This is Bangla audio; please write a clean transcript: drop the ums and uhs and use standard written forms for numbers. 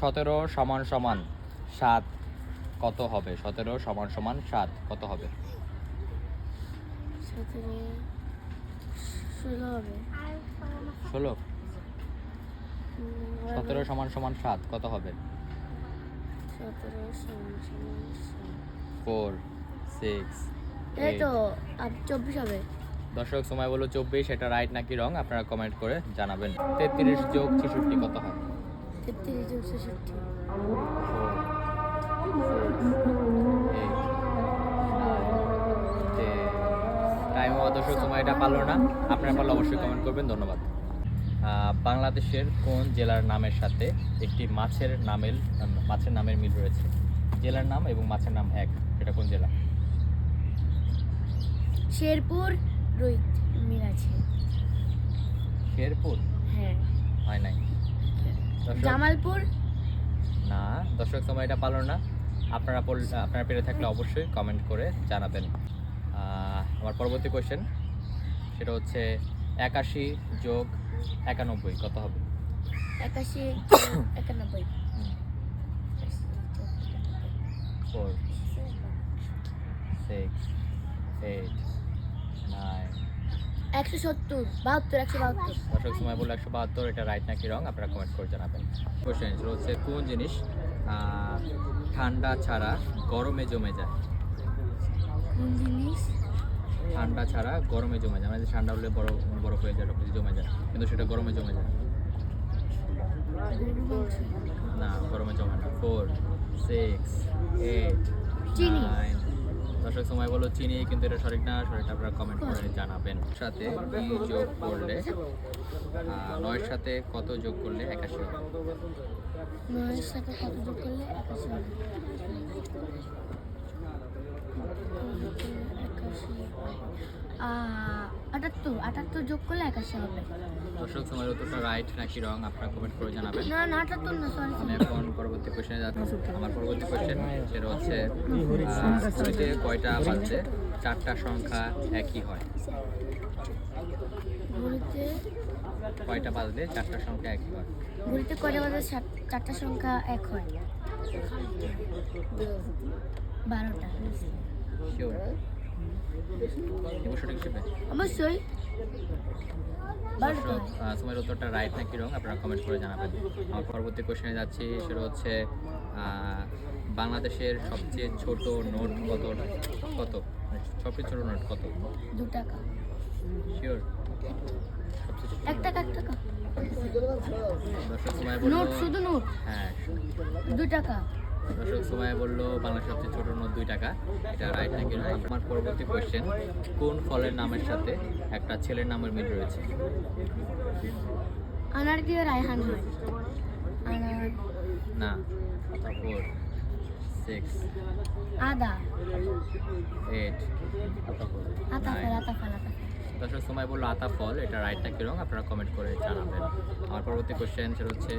17 সমান সমান 7 কত হবে? 17 সমান সমান 7 কত হবে? 17 16 হবে। 16? 17 সমান সমান 7 কত হবে? 17 সমান সমান 4 6 এই 8 তো 24 হবে। দর্শক সময় বলো 24, এটা রাইট নাকি রং আপনারা কমেন্ট করে জানাবেন। 33 যোগ 66 কত হয়? 33 যোগ 66 টাইম হওয়া দর্শক সময় এটা পারলো না, আপনারা পারলে অবশ্যই কমেন্ট করবেন। ধন্যবাদ। বাংলাদেশের কোন জেলার নামের সাথে একটি মাছের নামের মিল রয়েছে? জেলার নাম এবং মাছের নাম এক, এটা কোন জেলা? শেরপুর রোহিত মিল আছে। শেরপুর? হ্যাঁ। হয় নাই। দর্শক, জামালপুর? না। দর্শক সময় এটা পারলো না, আপনারা পেরে থাকলে অবশ্যই কমেন্ট করে জানাবেন। আমার পরবর্তী কোয়েশ্চেন সেটা হচ্ছে 81 যোগ 91 কত হবে? 81 91 4 6 8 9 170 72 172 দর্শক সময় বললো 172, এটা রাইট নাকি রং আপনারা কমেন্ট করে জানাবেন। কোয়েশ্চেন হচ্ছে কোন জিনিস ঠান্ডা ছাড়া গরমে জমে যায়? কোন জিনিস ঠান্ডা ছাড়া গরমে জমে যায়, মানে ঠান্ডা হলে বরফ হয়ে যায়, সবকিছু জমে যায়, কিন্তু সেটা গরমে জমে যায় না। গরমে জমে না। 4 6 8 চিনি। 9 দর্শক সময় বলো চিনি, কিন্তু এটা সঠিক না। সঠিকটা আপনারা কমেন্ট করে জানাবেন। সাথে কি যোগ করলে 9 সাথে কত যোগ করলে 81 হবে? 9 এর সাথে কত যোগ করলে 81 হবে? 78 যোগ করলে 81 হবে। দর্শক সময়ের উত্তরটা রাইট নাকি রং আপনারা কমেন্ট করে জানাবেন। না না 78 না, সরি। আমি এখন পরবর্তী কোশ্চেনে যাচ্ছি। আমার পরবর্তী কোশ্চেন সেটা হচ্ছে ঘড়িতে কয়টা বাজলে 4টা সংখ্যা একই হয়? ঘড়িতে কয়টা বাজলে 4টা সংখ্যা একই হয়? ঘড়িতে কয়টা বাজে 4টা সংখ্যা এক হয়? 12টা। শিওর? সঠিক হিসেবে অবশ্যই 12টা। দর্শক সময়ের উত্তরটা রাইট নাকি রং আপনারা কমেন্ট করে জানাবেন। আমার পরবর্তী কোশ্চেনে যাচ্ছি, সেটা হচ্ছে বাংলাদেশের সবচেয়ে ছোট নোট কত? সবচেয়ে ছোট নোট কত? 2 টাকা। শিওর? সবচেয়ে ছোট 1 টাকা 1 টাকা দর্শক সময় বললো নোট, শুধু নোট। হ্যাঁ 2 টাকা। দর্শক সময় বললো বাংলাদেশের সবচেয়ে ছোট নোট 2 টাকা, এটা রাইট নাকি রং? আমার পরবর্তী কোশ্চেন কোন ফলের নামের সাথে একটা ছেলের নামের মিল রয়েছে? আনার দিয়ে রায়হান হয়। আনার। না। 4 6 আদা। 8 আতা ফল, আতা ফল, আতা ফল। দর্শক সময় বললো আতা ফল, এটা রাইট নাকি রং আপনারা কমেন্ট করে জানাবেন। আমার পরবর্তী কোশ্চেন সেটা হচ্ছে